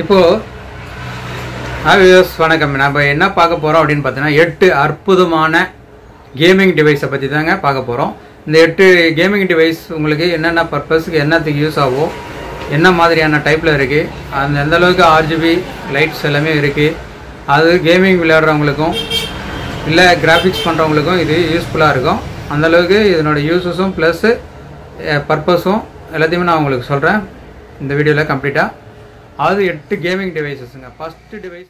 இப்போ வியூவர்ஸ் வணக்கம். நம்ம என்ன பார்க்க போகிறோம் அப்படின்னு பார்த்தீங்கன்னா 8 அற்புதமான கேமிங் டிவைஸை பற்றி தாங்க பார்க்க போகிறோம். இந்த 8 கேமிங் டிவைஸ் உங்களுக்கு என்னென்ன பர்பஸ்க்கு என்னத்துக்கு யூஸ் ஆகும், என்ன மாதிரியான டைப்பில் இருக்குது, அந்த எந்த அளவுக்கு ஆர்ஜிபி லைட்ஸ் எல்லாமே இருக்குது, அது கேமிங் விளையாடுறவங்களுக்கும் இல்லை கிராஃபிக்ஸ் பண்ணுறவங்களுக்கும் இது யூஸ்ஃபுல்லாக இருக்கும். அந்தளவுக்கு இதனோட யூஸஸும் ப்ளஸ்ஸு பர்பஸும் எல்லாத்தையுமே நான் உங்களுக்கு சொல்கிறேன் இந்த வீடியோவில் கம்ப்ளீட்டாக. அது 8 கேமிங் டிவைஸஸ்ங்க. ஃபஸ்ட்டு டிவைஸ்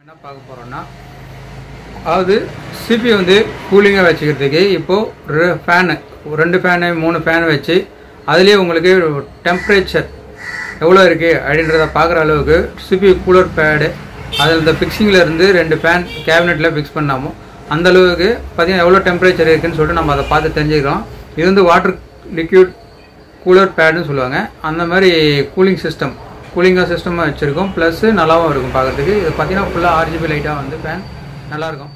என்ன பார்க்க போகிறோன்னா, அதாவது சிபி வந்து கூலிங்காக வச்சுக்கிறதுக்கு இப்போது ஃபேனு 2 ஃபேனு 3 ஃபேனு வச்சு அதுலேயே உங்களுக்கு டெம்பரேச்சர் எவ்வளோ இருக்குது அப்படின்றத பார்க்குற அளவுக்கு சிபி கூலர் பேடு அதில் இந்த ஃபிக்ஸிங்கில் இருந்து 2 ஃபேன் கேபினெட்டில் ஃபிக்ஸ் பண்ணாமோ அந்தளவுக்கு பார்த்திங்கன்னா எவ்வளோ டெம்பரேச்சர் இருக்குதுன்னு சொல்லிட்டு நம்ம அதை பார்த்து தெரிஞ்சுக்கிறோம். இது வந்து வாட்டர் லிக்யூட் கூலர் பேடுன்னு சொல்லுவாங்க. அந்த மாதிரி கூலிங்காக சிஸ்டமாக வச்சுருக்கோம். ப்ளஸ்ஸு நல்லாவும் இருக்கும் பார்க்குறதுக்கு. இது பார்த்திங்கன்னா ஃபுல்லாக ஆர்ஜிபி லைட்டாக வந்து ஃபேன் நல்லாயிருக்கும்.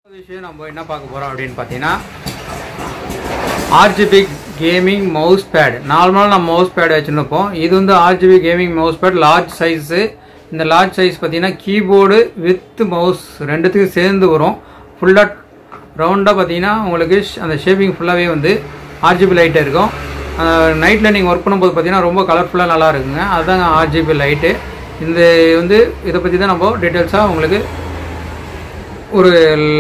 விஷயம் நம்ம என்ன பார்க்க போகிறோம் அப்படின்னு பார்த்தீங்கன்னா, ஆர்ஜிபி கேமிங் மவுஸ் பேட். நார்மலாக நம்ம மவுஸ் பேட் வச்சுருப்போம். இது வந்து RGB gaming mouse bad large size. இந்த லார்ஜ் சைஸ் பார்த்தீங்கன்னா கீபோர்டு வித் மவுஸ் ரெண்டுத்துக்கும் சேர்ந்து வரும். ஃபுல்லாக ரவுண்டாக பார்த்தீங்கன்னா உங்களுக்கு அந்த ஷேப்பிங் ஃபுல்லாகவே வந்து ஆர்ஜிபி லைட்டாக இருக்கும். நைட்டில் நீங்கள் ஒர்க் பண்ணும்போது பார்த்தீங்கன்னா ரொம்ப கலர்ஃபுல்லாக நல்லா இருக்குங்க. அதுதாங்க ஆர்ஜிபி லைட்டு. இந்த வந்து இதை பற்றி தான் நம்ம டீட்டெயில்ஸாக உங்களுக்கு ஒரு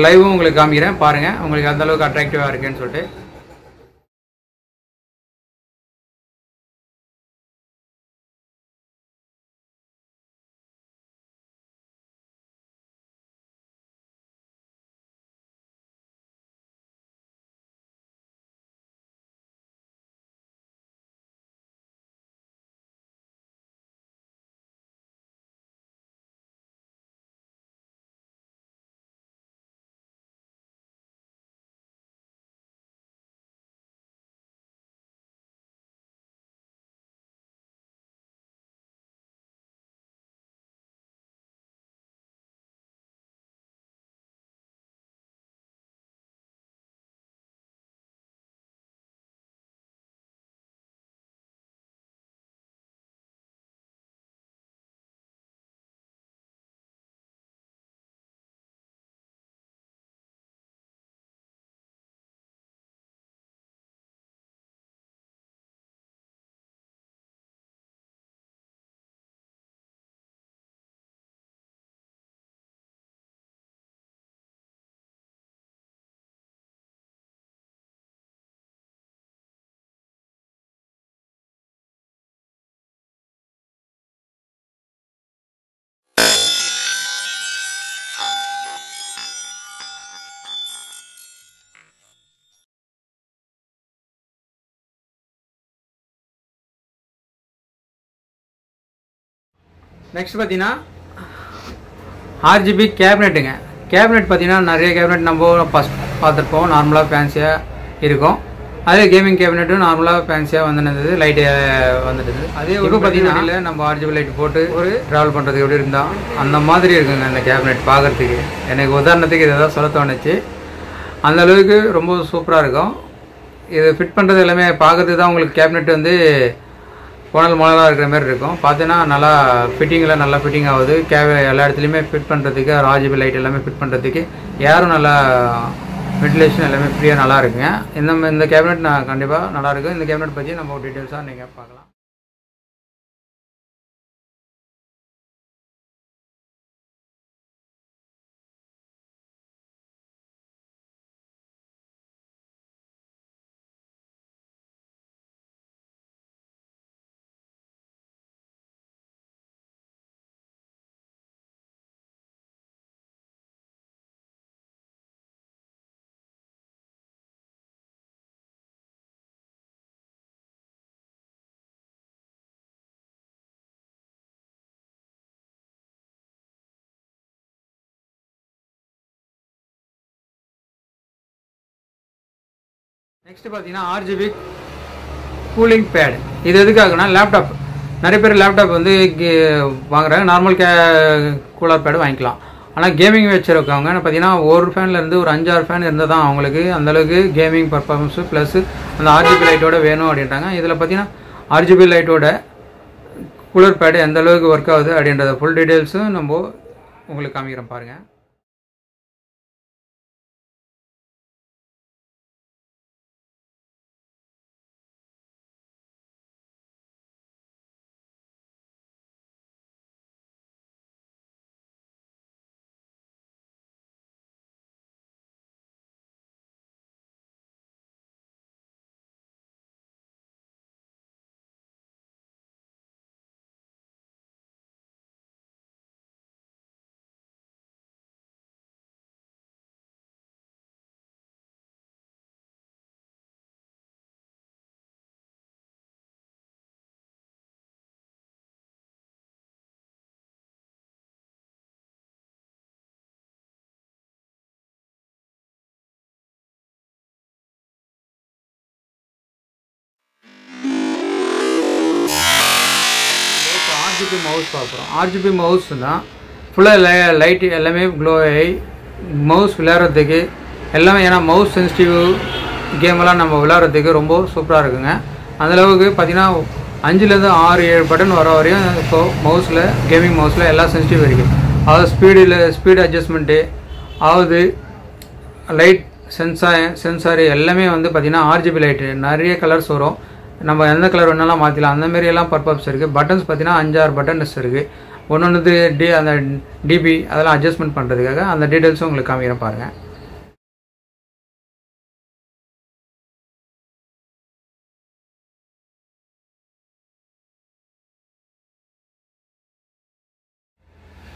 லைவும் உங்களுக்கு காமிக்கிறேன் பாருங்கள், உங்களுக்கு அந்தளவுக்கு அட்ராக்டிவாக இருக்குன்னு சொல்லிட்டு. நெக்ஸ்ட் பார்த்தீங்கன்னா ஆர்ஜிபி கேபினெட்டுங்க. கேபினெட் பார்த்தீங்கன்னா நிறைய கேபினெட் நம்ம ஃபஸ்ட் பார்த்துருப்போம், நார்மலாக ஃபேன்சியாக இருக்கும். அதே கேமிங் கேபினெட்டும் நார்மலாக ஃபேன்சியாக வந்துருந்தது, லைட்டு வந்துட்டு. அதே இப்போ பார்த்தீங்கன்னா நம்ம ஆர்ஜிபி லைட் போட்டு ஒரு ட்ராவல் பண்ணுறதுக்கு எப்படி இருந்தால் அந்த மாதிரி இருக்குங்க இந்த கேபினெட் பார்க்குறதுக்கு. எனக்கு உதாரணத்துக்கு இதை தான் சொல்ல தோணுச்சு. அந்தளவுக்கு ரொம்ப சூப்பராக இருக்கும். இது ஃபிட் பண்ணுறது எல்லாமே பார்க்குறதுக்கு தான் உங்களுக்கு கேபினெட் வந்து கோணல் இருக்கிற மாதிரி இருக்கும். பார்த்தீங்கன்னா நல்லா ஃபிட்டிங்கில் நல்லா ஃபிட்டிங் ஆகுது. எல்லா இடத்துலையுமே ஃபிட் பண்ணுறதுக்கு ஆர்ஜிபி லைட் எல்லாமே ஃபிட் பண்ணுறதுக்கு ஏரும் நல்லா வென்டிலேஷன் எல்லாமே ஃப்ரீயாக நல்லா இருக்குங்க. இந்த கேபினெட் நான் கண்டிப்பாக நல்லாயிருக்கும். இந்த கேபினெட் பற்றி நம்ம டீட்டெயில்ஸாக நீங்கள் பார்க்கலாம். நெக்ஸ்ட் பார்த்தீங்கன்னா RGB கூலிங் பேட். இது எதுக்காகனா லேப்டாப் நிறைய பேர் லேப்டாப் வந்து வாங்குறாங்க, நார்மல் கூலர் பேடு வாங்கிக்கலாம். ஆனால் கேமிங் வச்சுருக்கவங்க பார்த்தீங்கன்னா ஒரு ஃபேன்லேருந்து ஒரு 5-6 ஃபேன் இருந்தால் தான் அவங்களுக்கு அந்தளவுக்கு கேமிங் பர்ஃபார்மன்ஸு ப்ளஸ் அந்த RGB லைட்டோட வேணும் அப்படின்ட்டாங்க. இதில் பார்த்தீங்கன்னா RGB லைட்டோட கூலர் பேடு எந்த அளவுக்கு ஒர்க் ஆகுது அப்படின்றத ஃபுல் டீட்டெயில்ஸும் நம்ம உங்களுக்கு காமிக்கிறோம் பாருங்கள். RGB மவுஸ் பார்க்குறோம். RGB மவுஸ் தான் ஃபுல்லாக லைட்டு எல்லாமே க்ளோ ஆகி மவுஸ் விளையாடுறதுக்கு எல்லாமே, ஏன்னா மவுஸ் சென்சிட்டிவ் கேமெல்லாம் நம்ம விளையாடுறதுக்கு ரொம்ப சூப்பராக இருக்குங்க. அந்தளவுக்கு பார்த்திங்கன்னா 5லேருந்து 6-7 பட்டன் வர வரையும் இப்போது மவுஸில் கேமிங் மவுஸில் எல்லாம் சென்சிட்டிவ் இருக்குது. அதாவது ஸ்பீடு அட்ஜஸ்ட்மெண்ட்டு ஆகுது, லைட் சென்சாரு எல்லாமே வந்து பார்த்திங்கன்னா RGB லைட்டு நிறைய கலர்ஸ் வரும், நம்ம எந்த கலர் வேணாலும் மாற்றிக்கலாம், அந்தமாரி எல்லாம் பர்பஸ் இருக்குது. பட்டன்ஸ் பார்த்தீங்கன்னா 5-6 பட்டன்ஸ் இருக்குது. ஒன்று அந்த டிபி அதெல்லாம் அட்ஜஸ்ட்மெண்ட் பண்ணுறதுக்காக அந்த டீட்டெயில்ஸும் உங்களுக்கு காமிக்கிறேன் பாருங்கள்.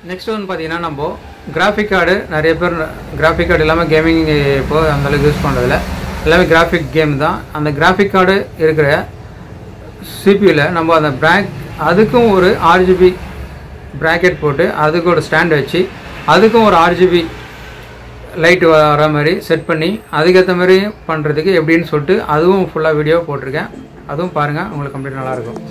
நெக்ஸ்ட் வந்து பார்த்தீங்கன்னா நம்ம கிராஃபிக் கார்டு, நிறைய பேர் கிராஃபிக் கார்டு இல்லாமல் கேமிங் இப்போது அந்தளவுக்கு யூஸ் பண்ணுறதில்ல, எல்லாமே கிராஃபிக் கேம் தான். அந்த கிராஃபிக் கார்டு இருக்கிற சிபியூவில் நம்ம அந்த அதுக்கும் ஒரு RGB ப்ராக்கெட் போட்டு அதுக்கு ஒரு ஸ்டாண்ட் வச்சு அதுக்கும் ஒரு RGB லைட் வர மாதிரி செட் பண்ணி அதுக்கேற்ற மாதிரி பண்ணுறதுக்கு எப்படின்னு சொல்லிட்டு அதுவும் ஃபுல்லாக வீடியோ போட்டிருக்கேன், அதுவும் பாருங்கள், உங்களுக்கு கம்ப்ளீட் நல்லாயிருக்கும்.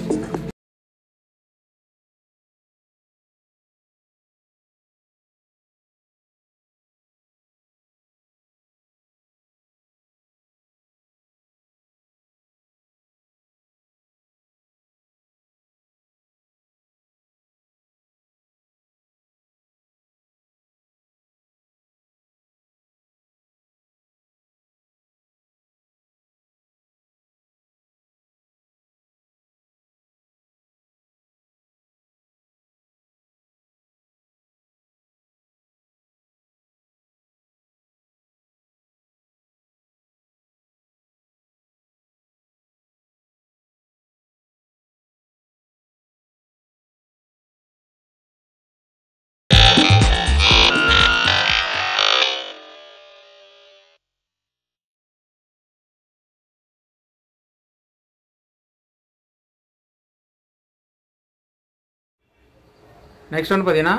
நெக்ஸ்ட் வந்து பார்த்தீங்கன்னா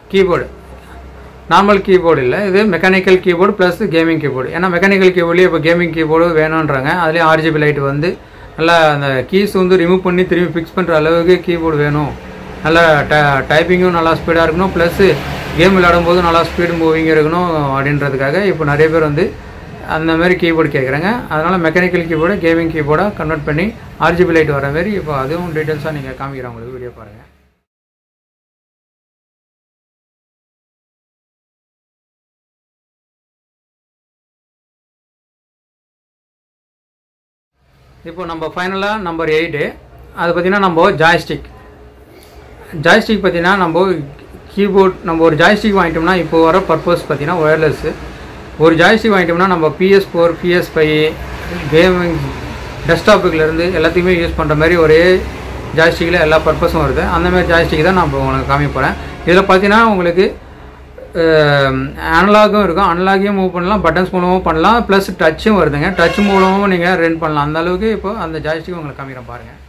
கீபோர்டு, நார்மல் கீபோர்டு இல்லை, இது mechanical keyboard plus gaming keyboard. ஏன்னா மெக்கானிக்கல் கீபோர்ட்லேயே இப்போ கேமிங் கீபோர்டு வேணுன்றாங்க, அதுலேயே RGB லைட் வந்து நல்லா அந்த கீஸ் வந்து ரிமூவ் பண்ணி திரும்பி ஃபிக்ஸ் பண்ணுற அளவுக்கு கீபோர்டு வேணும். நல்லா டைப்பிங்கும் நல்லா ஸ்பீடாக இருக்கணும், ப்ளஸ் கேம் விளையாடும் போது நல்லா ஸ்பீடு மூவிங் இருக்கணும் அப்படின்றதுக்காக இப்போ நிறைய பேர் வந்து அந்த மாதிரி கீபோர்டு கேட்குறாங்க. அதனால் மெக்கானிக்கல் கீபோர்டு கேமிங் கீபோர்டாக கன்வெர்ட் பண்ணி RGB லைட் வர மாதிரி இப்போ அதுவும் டீட்டெயில்ஸாக நீங்கள் காமிக்கிறேன் உங்களுக்கு, வீடியோ பாருங்கள். இப்போ நம்ம ஃபைனலாக நம்பர் 8 அது பார்த்திங்கன்னா நம்ம ஜாய்ஸ்டிக் பார்த்திங்கன்னா நம்ம கீபோர்ட், நம்ம ஒரு ஜாய்ஸ்டிக் வாங்கிட்டோம்னா இப்போ வர பர்பஸ் பார்த்திங்கன்னா ஒயர்லெஸ்ஸு. ஒரு ஜாய்ஸ்டிக் வாங்கிட்டோம்னா நம்ம PS4 PS5 கேமிங் டெஸ்க்டாப்புலேருந்து எல்லாத்தையுமே யூஸ் பண்ணுற மாதிரி ஒரே ஜாய்ஸ்டிக்கில் எல்லா பர்பஸும் வருது. அந்தமாதிரி ஜாய்ஸ்டிக் தான் நான் உங்களுக்கு காமிக்க போகிறேன். இதில் பார்த்தீங்கன்னா உங்களுக்கு அனலாகும் இருக்கும், அனலாகையும் மூவ் பண்ணலாம், பட்டன்ஸ் மூலமும் பண்ணலாம், ப்ளஸ் டச்சும் வருதுங்க, டச் மூலமும் நீங்கள் ரன் பண்ணலாம். அந்த அளவுக்கு இப்போ அந்த ஜாய்ஸ்டிக் உங்களுக்கு காமிக்கிறேன் பாருங்கள்.